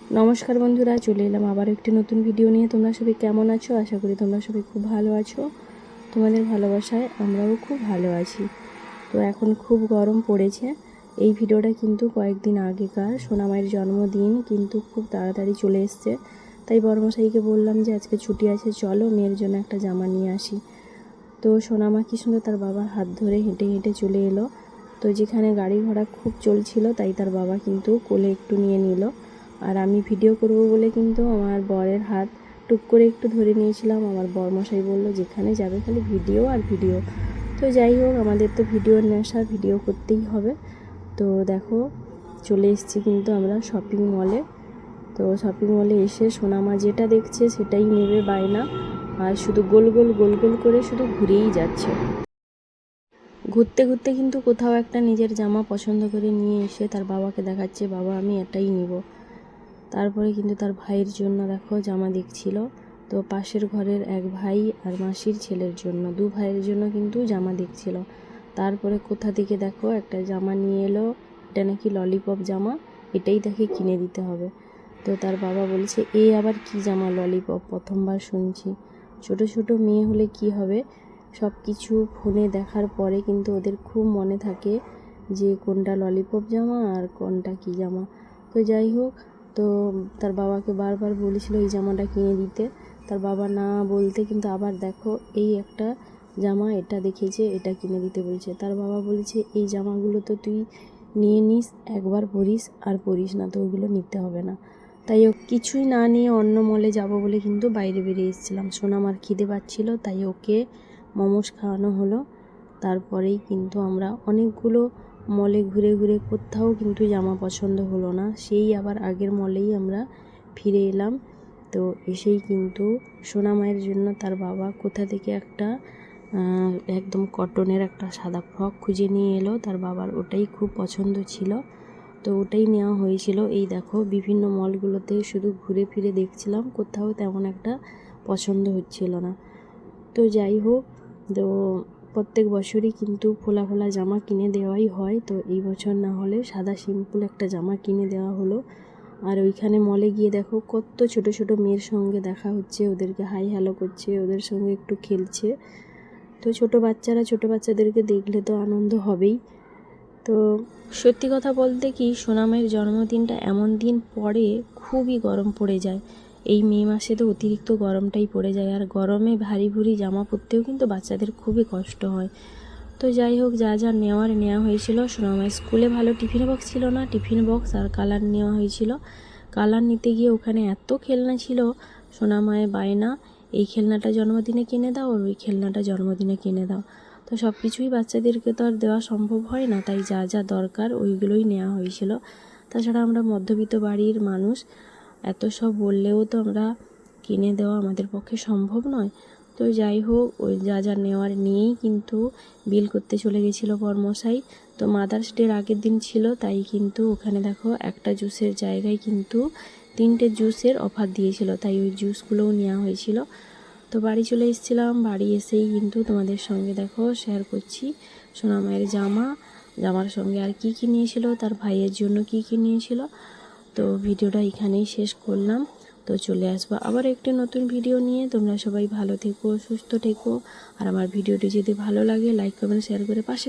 নমস্কার বন্ধুরা, চলে এলাম আবার একটি নতুন ভিডিও নিয়ে। তোমরা সবাই কেমন আছো? আশা করি তোমরা সবাই খুব ভালো আছো। তোমাদের ভালোবাসায় আমরাও খুব ভালো আছি। তো এখন খুব গরম পড়েছে। এই ভিডিওটা কিন্তু কয়েকদিন আগেকার সোনামায়ের জন্মদিন, কিন্তু খুব তাড়াতাড়ি চলে এসছে। তাই বড়মশাইকে বললাম যে আজকে ছুটি আছে, চলো মেয়ের জন্য একটা জামা নিয়ে আসি। তো সোনামা কি সুন্দর তার বাবার হাত ধরে হেঁটে হেঁটে চলে এলো। তো যেখানে গাড়ি ঘোড়া খুব চলছিল, তাই তার বাবা কিন্তু কোলে একটু নিয়ে নিল। আর আমি ভিডিও করব বলে কিন্তু আমার বরের হাত টুক করে একটু ধরে নিয়েছিলাম। আমার বরমশাই বলল যেখানে যাবে খালি ভিডিও আর ভিডিও। তো যাই হোক, আমাদের তো ভিডিওর নেশা, ভিডিও করতেই হবে। তো দেখো, চলে এসেছি কিন্তু আমরা শপিং মলে। তো শপিং মলে এসে সোনামা যেটা দেখছে সেটাই নেবে বায়না, আর শুধু গোল গোল গোল গোল করে শুধু ঘুরেই যাচ্ছে। ঘুরতে ঘুরতে কিন্তু কোথাও একটা নিজের জামা পছন্দ করে নিয়ে এসে তার বাবাকে দেখাচ্ছে, বাবা আমি এটাই নিব। তারপরে কিন্তু তার ভাইয়ের জন্য দেখো জামা দেখছিল। তো পাশের ঘরের এক ভাই আর মাসির ছেলের জন্য, দু ভাইয়ের জন্য কিন্তু জামা দেখছিল। তারপরে কোথা থেকে দেখো একটা জামা নিয়ে এলো, এটা নাকি ললিপপ জামা, এটাই তাকে কিনে দিতে হবে। তো তার বাবা বলছে এ আবার কি জামা ললিপপ, প্রথমবার শুনছি। ছোট ছোট মেয়ে হলে কি হবে, সব কিছু ফোনে দেখার পরে কিন্তু ওদের খুব মনে থাকে যে কোনটা ললিপপ জামা আর কোনটা কি জামা। তো যাই হোক, তো তার বাবাকে বারবার বলেছিল এই জামাটা কিনে দিতে। তার বাবা না বলতে কিন্তু আবার দেখো এই একটা জামা এটা দেখেছে, এটা কিনে দিতে বলছে। তার বাবা বলেছে এই জামাগুলো তো তুই নিয়ে নিস, একবার পরিস আর পরিস না, তো ওগুলো নিতে হবে না। তাই ও কিছুই না নিয়ে অন্য মলে যাব বলে কিন্তু বাইরে বেরিয়ে এসেছিলাম। সোনামার খিদে পাচ্ছিল, তাই ওকে মোমোস খাওয়ানো হলো। তারপরেই কিন্তু আমরা অনেকগুলো মলে ঘুরে ঘুরে কোথাও কিন্তু জামা পছন্দ হলো না, সেই আবার আগের মলেই আমরা ফিরে এলাম। তো এসেই কিন্তু সোনামায়ের জন্য তার বাবা কোথা থেকে একটা একদম কটনের একটা সাদা ফ্রক খুঁজে নিয়ে এলো। তার বাবার ওটাই খুব পছন্দ ছিল, তো ওটাই নেওয়া হয়েছিল। এই দেখো বিভিন্ন মলগুলোতে শুধু ঘুরে ফিরে দেখছিলাম, কোথাও তেমন একটা পছন্দ হচ্ছিল না। তো যাই হোক, তো প্রত্যেক বছরই কিন্তু ফোলা ফোলা জামা কিনে দেওয়াই হয়। তো এই বছর না হলে সাদা সিম্পল একটা জামা কিনে দেওয়া হলো। আর ওইখানে মলে গিয়ে দেখো কত ছোট ছোট মেয়ের সঙ্গে দেখা হচ্ছে, ওদেরকে হাই হ্যালো করছে, ওদের সঙ্গে একটু খেলছে। তো ছোট বাচ্চাদেরকে দেখলে তো আনন্দ হবেই। তো সত্যি কথা বলতে কি, সোনামায়ের জন্মদিনটা এমন দিন পড়ে খুবই গরম পড়ে যায়। এই মে মাসে তো অতিরিক্ত গরমটাই পড়ে যায়, আর গরমে ভারী ভুরি জামা পরতেও কিন্তু বাচ্চাদের খুবই কষ্ট হয়। তো যাই হোক, যা যা নেওয়া হয়েছিল। সোনামায়ের স্কুলে ভালো টিফিন বক্স ছিল না, টিফিন বক্স আর কালার নেওয়া হয়েছিল। কালার নিতে গিয়ে ওখানে এত খেলনা ছিল, সোনামায়ের বায়না এই খেলনাটা জন্মদিনে কিনে দাও আর ওই খেলনাটা জন্মদিনে কিনে দাও। তো সব কিছুই বাচ্চাদেরকে তো আর দেওয়া সম্ভব হয় না, তাই যা যা দরকার ওইগুলোই নেওয়া হয়েছিল। তাছাড়া আমরা মধ্যবিত্ত বাড়ির মানুষ, এত সব বললেও তো আমরা কিনে দেওয়া আমাদের পক্ষে সম্ভব নয়। তো যাই হোক, ওই যা যা নেওয়ার নিয়েই কিন্তু বিল করতে চলে গেছিলো বরমশাই। তো মাদার্স ডের আগের দিন ছিল, তাই কিন্তু ওখানে দেখো একটা জুসের জায়গায় কিন্তু 3টে জুসের অফার দিয়েছিল, তাই ওই জুসগুলোও নেওয়া হয়েছিল। তো বাড়ি চলে এসেছিলাম, বাড়ি এসেই কিন্তু তোমাদের সঙ্গে দেখো শেয়ার করছি সোনামায়ের জামার সঙ্গে আর কি নিয়েছিল, তার ভাইয়ের জন্য কি নিয়েছিল। তো ভিডিওটা এখানেই শেষ করলাম। তো চলে আসবো আবার একটি নতুন ভিডিও নিয়ে। তোমরা সবাই ভালো থেকো, সুস্থ থেকো। আর আমার ভিডিওটি যদি ভালো লাগে লাইক কমেন্ট শেয়ার করে পাশে